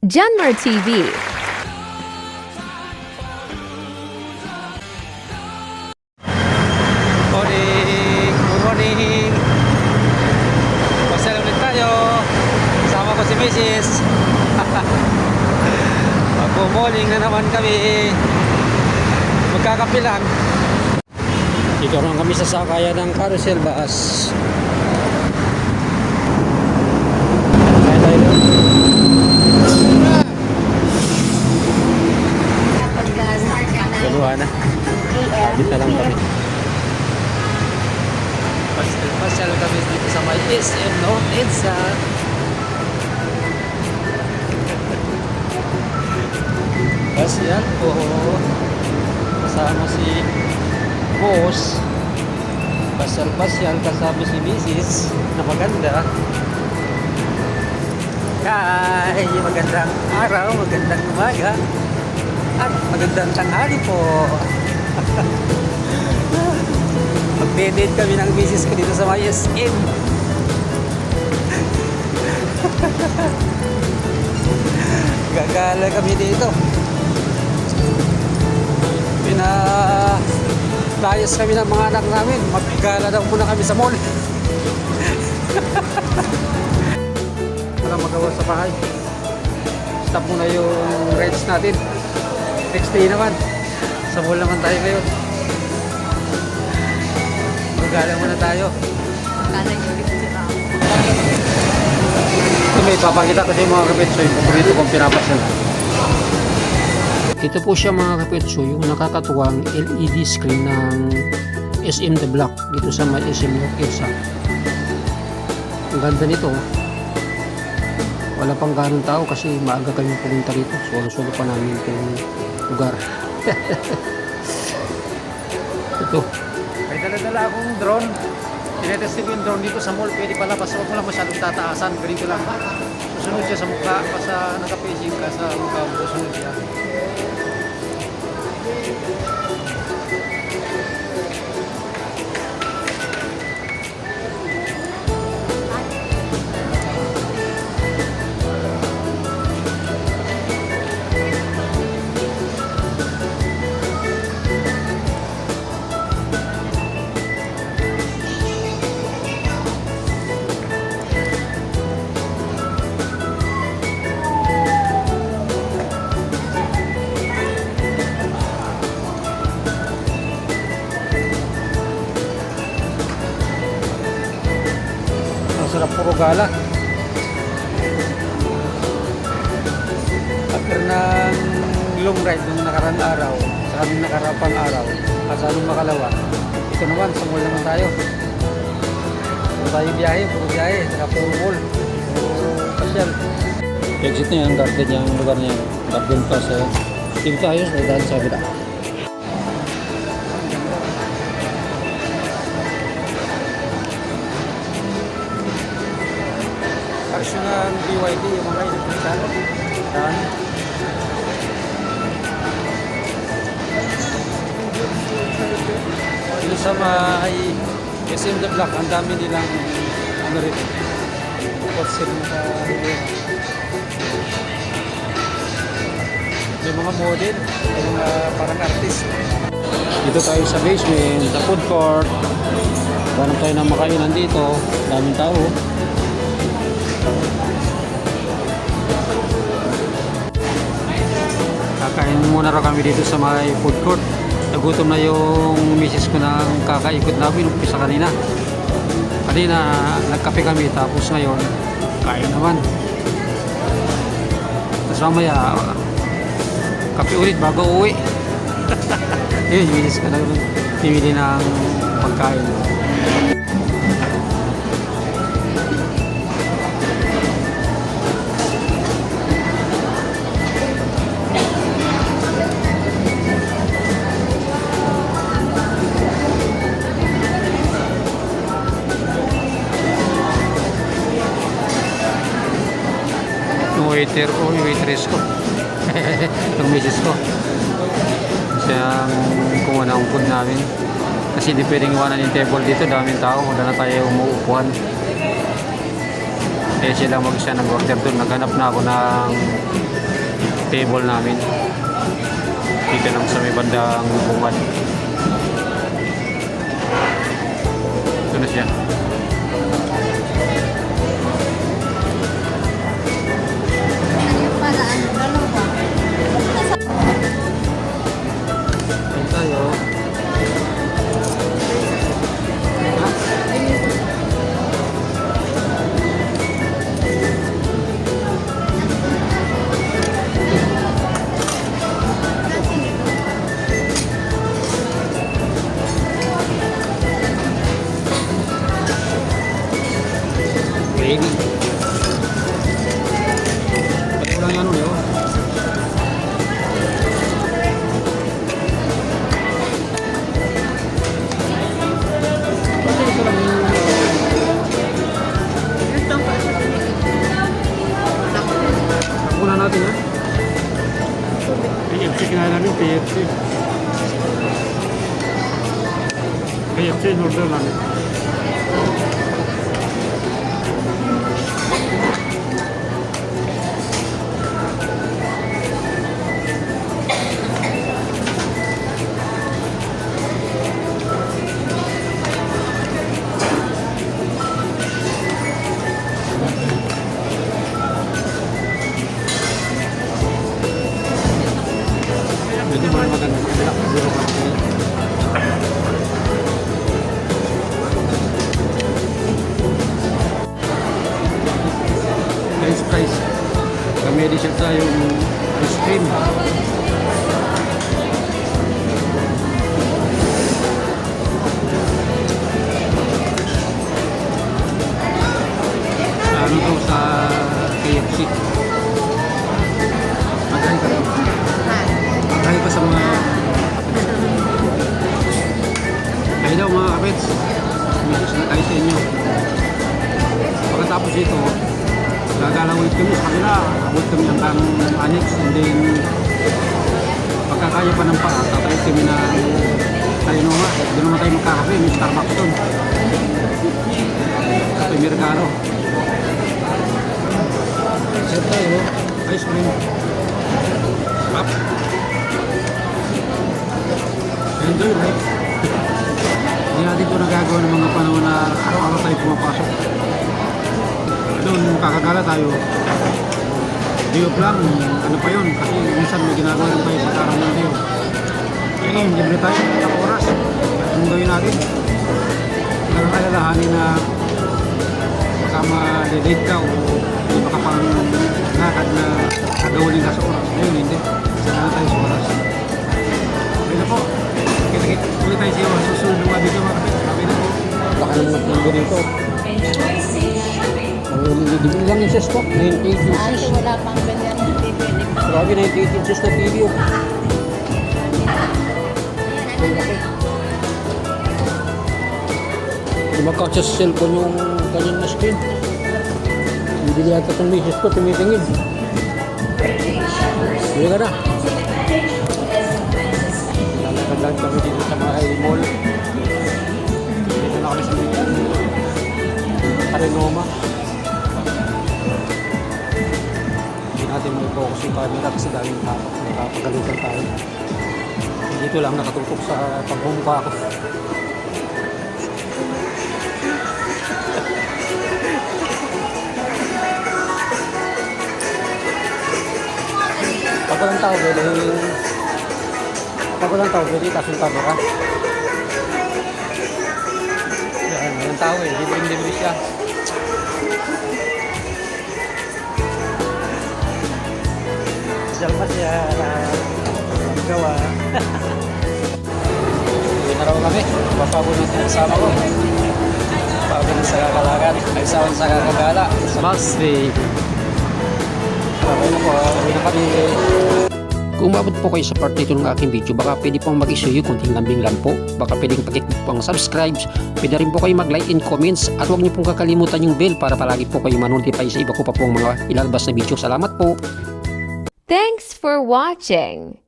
Janmar TV. Morning! Good morning! Pasal ulit tayo. Kasama ko si Mrs. Mag-morning na naman kami. Magkakape lang. Dito lang kami sa sakayan ng carousel bus. Kaya tayo doon. Galuhan na. Dito lang kami. Pasyal kami dito sa may SM North EDSA. Pasyal po. Kasama si boss. Pasyal kasama si Mrs. na maganda. Hi! Magandang araw, magandang umaga. At magandang tanghali po. Mag-date kami ng misis ko dito sa may SM. Gagala kami dito. Layas kami ng mga anak namin. Maggala daw muna kami sa mall. Wala magawa sa bahay. Stop muna yung rides natin. Next day naman. Sa mall naman tayo ngayon. Maggala muna tayo. Ito may papakita kasi mga kapitso yung paborito kong pinapasal. Ito po siya mga kapitso, yung nakakatuwang LED screen ng SM The Block dito sa may SM North EDSA. Ang ganda nito. Wala pang ganong tao kasi maaga kami pumunta rito. Solo-solo pa namin itong lugar. Ito. May dala-dala akong drone. Tinetesting ko yung drone dito sa mall. Pwede pala, basta wag mo lang masyadong tataasan. Ganito lang. Susunod siya sa mukha. Basta naka-facing ka sa mukha mo. Susunod siya. Sarap puro gala. After ng long ride nung nakarang araw, sa aming nakarapang araw, kasalong makalawa, ito naman, sa mall naman tayo. Puro tayo biyahe, saka puro mall, puro pasyal. Exit niya ang garden niya, ang lugar niya, garden pass. Dito tayo, dahil sa kabila. Aksyon ng BYD yung mga inutusan. Dan. Dito sa may SM The Block, ang dami nilang ano rin. Kotse rin sa may mga model, may mga parang artist. Dito tayo sa basement, sa food court. Parang tayo na makainan dito. Daming tao. Kakain muna raw kami dito sa may food court. Nagutom na yung misis ko ng kakaikot namin umpisa kanina. Kanina nagkape kami tapos ngayon kain naman. Tapos mamaya kape ulit bago uwi. Yun, yung misis ko na pimili ng pagkain. Waiter ko, yung waitress ko. Yung misis ko. Siya ang kumuha ng food namin. Kasi di pwedeng iwanan yung table dito, daming tao, wala na tayo umuupuan. Eh sila mag-isa nag-order doon. Naghanap na ako ng table namin. Dito lang sa may bandang bungad. Ito na siya. Ayan tayo. Gravy. Pati lang yan ulit. Pati ito lang yung takbunan natin ha. KFC kinain namin, KFC. KFC order namin. Medyo maganda kabila. French fries. Kami di siya tayong ice cream. Sa ano to, sa KFC. Magkano ka daw? Magkano pa sa mga ay daw mga kapits. Misis na tayo sa inyo. Pagkatapos ito, gagalaw ulit kami sa kanila. Abot kami ng annex and then pagkakaya pa ng paa, tatayot kami na tayo nunga. Doon naman tayo magkakape, may Starbucks doon. Kape Mercado. Sir tayo, ice cream. Pop. Enjoy life. Hindi natin ito nagagawa ng mga panahon na araw-araw tayo pumapasok. Doon kakagala tayo. Day off lang, ano pa yun? Kasi minsan may ginagawa rin tayo pagkarang ng day off. Ngayon, libre tayo ng oras. Anong gawin natin? Nakakalalahanin na kasama delete ka o hindi makapang nakad na agawalin ka sa oras. Ngayon, hindi. Sana tayo sa oras. Okay na po. Kita-kita ulit tayo sa iyo. Susunod ng mga video mga kapit. Okay na po. Baka naman ang ganito. Ang lang yung sa stock, 98 inches. Wala pang ganyan na TV. Grabe, 98 inches na TV. Oh. Hindi makakasya sa cellphone yung kanyang na screen. Bibili yata itong misis ko, tumitingin. Bili ka na. Lalakad kami dito sa mga mall. Dito na kami sa Arenoma. Hindi natin may focus yung camera kasi daming tao. Nakapagalitan tayo. Dito lang nakatutok sa pagbumpa ko. Pag walang tao, pwede itas yung camera. Yan, walang tao eh. Libreng-libre siya. Salma siya gawa. Uwi na raw kami. Papabunod na kasama ko. Papabunod sa kakalagan. Ay sa kakagala. Masti. Okay na po. Uwi na kami. Kung umabot po kayo sa part nito ng aking video, baka pwede pong mag-isuyo kunting lambing lang po. Baka pwedeng pakiclick po ang subscribe. Pwede rin po kayo mag-like and comments. At huwag niyo pong kakalimutan yung bell para palagi po kayo ma-notify sa iba ko pa pong mga ilalabas na video. Salamat po! Thanks for watching.